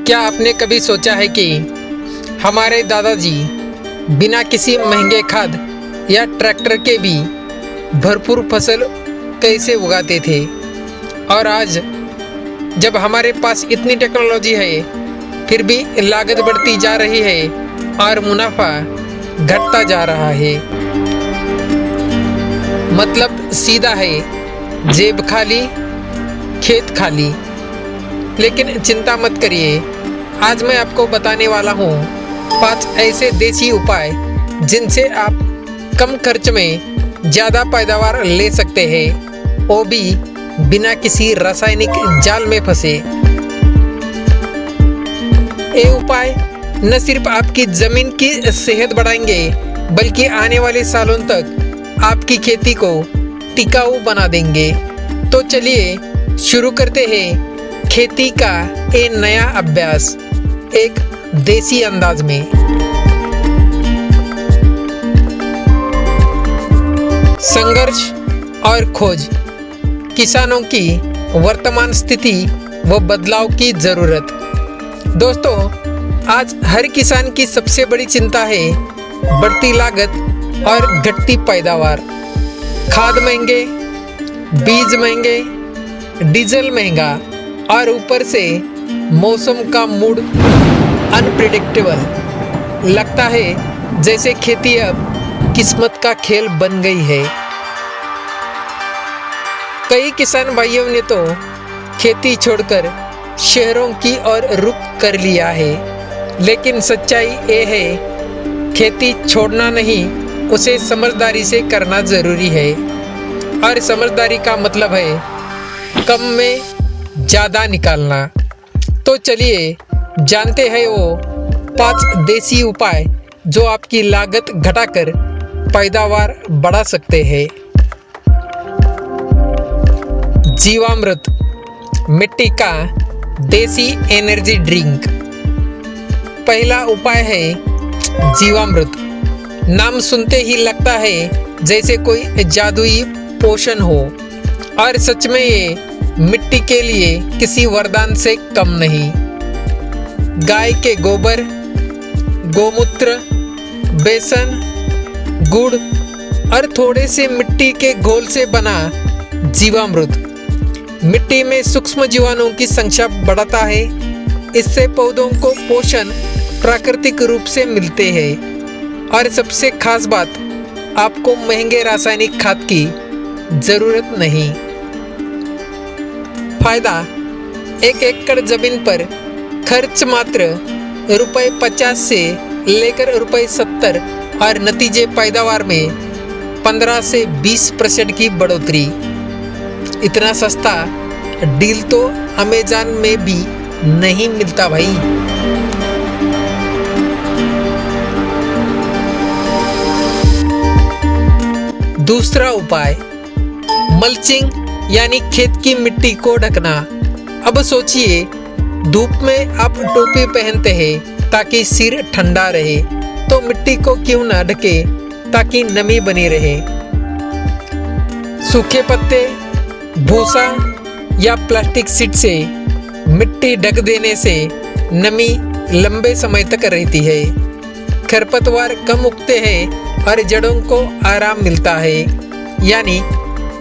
क्या आपने कभी सोचा है कि हमारे दादाजी बिना किसी महंगे खाद या ट्रैक्टर के भी भरपूर फसल कैसे उगाते थे, और आज जब हमारे पास इतनी टेक्नोलॉजी है फिर भी लागत बढ़ती जा रही है और मुनाफा घटता जा रहा है। मतलब सीधा है, जेब खाली खेत खाली। लेकिन चिंता मत करिए, आज मैं आपको बताने वाला हूँ 5 ऐसे देसी उपाय जिनसे आप कम खर्च में ज़्यादा पैदावार ले सकते हैं, वो भी बिना किसी रासायनिक जाल में फंसे। ये उपाय न सिर्फ आपकी ज़मीन की सेहत बढ़ाएंगे बल्कि आने वाले सालों तक आपकी खेती को टिकाऊ बना देंगे। तो चलिए शुरू करते हैं खेती का ये नया अभ्यास एक देसी अंदाज में। संघर्ष और खोज, किसानों की वर्तमान स्थिति व बदलाव की जरूरत। दोस्तों, आज हर किसान की सबसे बड़ी चिंता है बढ़ती लागत और घटती पैदावार। खाद महंगे, बीज महंगे, डीजल महंगा और ऊपर से मौसम का मूड अनप्रिडिक्टेबल। लगता है जैसे खेती अब किस्मत का खेल बन गई है। कई किसान भाइयों ने तो खेती छोड़कर शहरों की ओर रुख कर लिया है, लेकिन सच्चाई ये है खेती छोड़ना नहीं, उसे समझदारी से करना ज़रूरी है। और समझदारी का मतलब है कम में ज़्यादा निकालना। तो चलिए जानते हैं वो 5 देसी उपाय जो आपकी लागत घटाकर पैदावार बढ़ा सकते हैं। जीवामृत, मिट्टी का देसी एनर्जी ड्रिंक। पहला उपाय है जीवामृत। नाम सुनते ही लगता है जैसे कोई जादुई पोषण हो, और सच में ये मिट्टी के लिए किसी वरदान से कम नहीं। गाय के गोबर, गोमूत्र, बेसन, गुड़ और थोड़े से मिट्टी के घोल से बना जीवामृत मिट्टी में सूक्ष्म जीवाणुओं की संख्या बढ़ाता है। इससे पौधों को पोषण प्राकृतिक रूप से मिलते हैं, और सबसे खास बात, आपको महंगे रासायनिक खाद की जरूरत नहीं। फायदा, 1 एकड़ जमीन पर खर्च मात्र ₹50 से लेकर ₹70 और नतीजे पैदावार में 15 से 20% की बढ़ोतरी। इतना सस्ता डील तो अमेज़न में भी नहीं मिलता भाई। दूसरा उपाय, मल्चिंग यानी खेत की मिट्टी को ढकना। अब सोचिए, धूप में आप टोपी पहनते हैं ताकि सिर ठंडा रहे, तो मिट्टी को क्यों ना ढके ताकि नमी बनी रहे। सूखे पत्ते, भूसा या प्लास्टिक शीट से मिट्टी ढक देने से नमी लंबे समय तक रहती है, खरपतवार कम उगते हैं और जड़ों को आराम मिलता है। यानी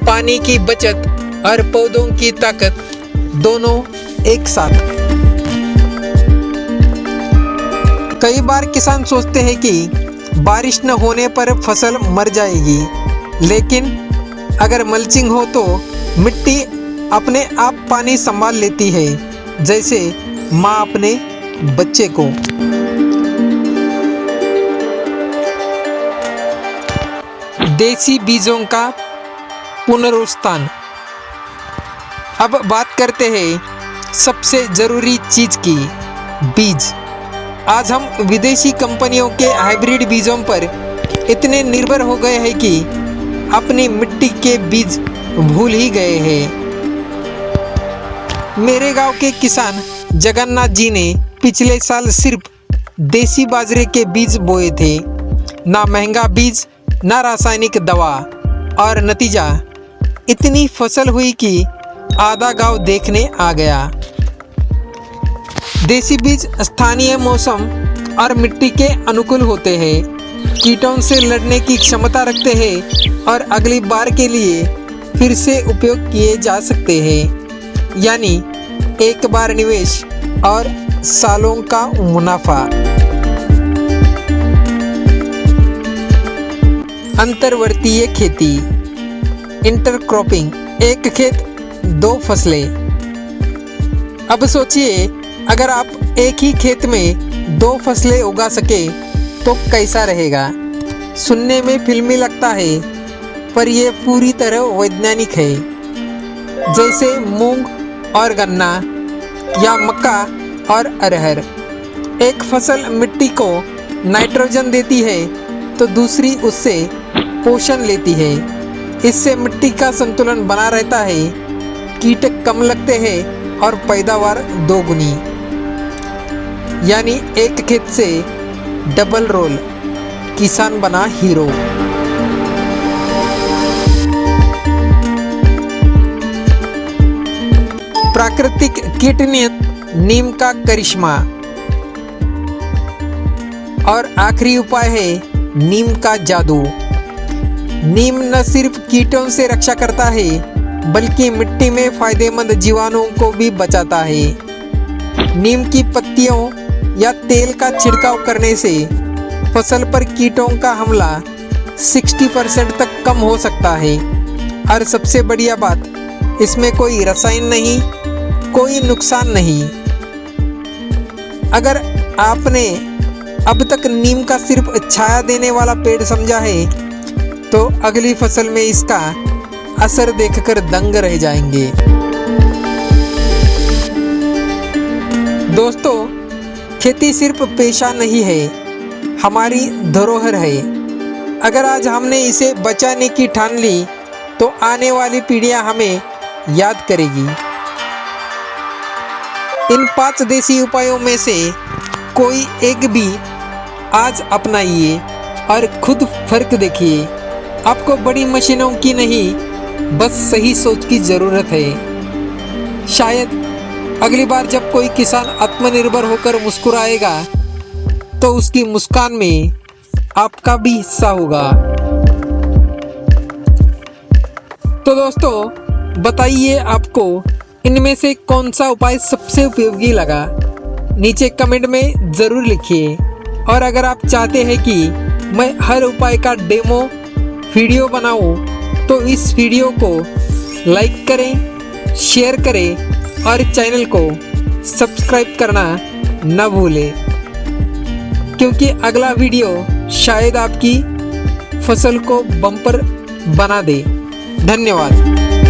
पानी की बचत और पौधों की ताकत दोनों एक साथ। कई बार किसान सोचते हैं कि बारिश न होने पर फसल मर जाएगी, लेकिन अगर मल्चिंग हो तो मिट्टी अपने आप पानी संभाल लेती है, जैसे माँ अपने बच्चे को। देसी बीजों का पुनरुत्थान। अब बात करते हैं सबसे ज़रूरी चीज़ की, बीज। आज हम विदेशी कंपनियों के हाइब्रिड बीजों पर इतने निर्भर हो गए हैं कि अपनी मिट्टी के बीज भूल ही गए हैं। मेरे गांव के किसान जगन्नाथ जी ने पिछले साल सिर्फ देसी बाजरे के बीज बोए थे। ना महंगा बीज, ना रासायनिक दवा, और नतीजा इतनी फसल हुई कि आधा गांव देखने आ गया। देसी बीज स्थानीय मौसम और मिट्टी के अनुकूल होते हैं, कीटों से लड़ने की क्षमता रखते हैं और अगली बार के लिए फिर से उपयोग किए जा सकते हैं, यानी एक बार निवेश और सालों का मुनाफा। अंतर्वर्तीय खेती, इंटरक्रॉपिंग, एक खेत दो फसलें। अब सोचिए, अगर आप एक ही खेत में दो फसलें उगा सके तो कैसा रहेगा। सुनने में फिल्मी लगता है, पर यह पूरी तरह वैज्ञानिक है। जैसे मूंग और गन्ना या मक्का और अरहर। एक फसल मिट्टी को नाइट्रोजन देती है तो दूसरी उससे पोषण लेती है। इससे मिट्टी का संतुलन बना रहता है, कीटक कम लगते हैं और पैदावार दोगुनी। यानी एक खेत से डबल रोल, किसान बना हीरो। प्राकृतिक कीट नियंत्रण, नीम का करिश्मा। और आखिरी उपाय है नीम का जादू। नीम न सिर्फ कीटों से रक्षा करता है, बल्कि मिट्टी में फायदेमंद जीवाणुओं को भी बचाता है। नीम की पत्तियों या तेल का छिड़काव करने से फसल पर कीटों का हमला 60% तक कम हो सकता है। और सबसे बढ़िया बात, इसमें कोई रसायन नहीं, कोई नुकसान नहीं। अगर आपने अब तक नीम का सिर्फ छाया देने वाला पेड़ समझा है, तो अगली फसल में इसका असर देखकर दंग रह जाएंगे। दोस्तों, खेती सिर्फ पेशा नहीं है, हमारी धरोहर है। अगर आज हमने इसे बचाने की ठान ली, तो आने वाली पीढ़ियां हमें याद करेगी। इन 5 देसी उपायों में से कोई एक भी आज अपनाइए और खुद फर्क देखिए। आपको बड़ी मशीनों की नहीं, बस सही सोच की ज़रूरत है। शायद अगली बार जब कोई किसान आत्मनिर्भर होकर मुस्कुराएगा, तो उसकी मुस्कान में आपका भी हिस्सा होगा। तो दोस्तों, बताइए आपको इनमें से कौन सा उपाय सबसे उपयोगी लगा। नीचे कमेंट में ज़रूर लिखिए। और अगर आप चाहते हैं कि मैं हर उपाय का डेमो वीडियो बनाऊं, तो इस वीडियो को लाइक करें, शेयर करें और चैनल को सब्सक्राइब करना न भूलें, क्योंकि अगला वीडियो शायद आपकी फसल को बम्पर बना दे। धन्यवाद।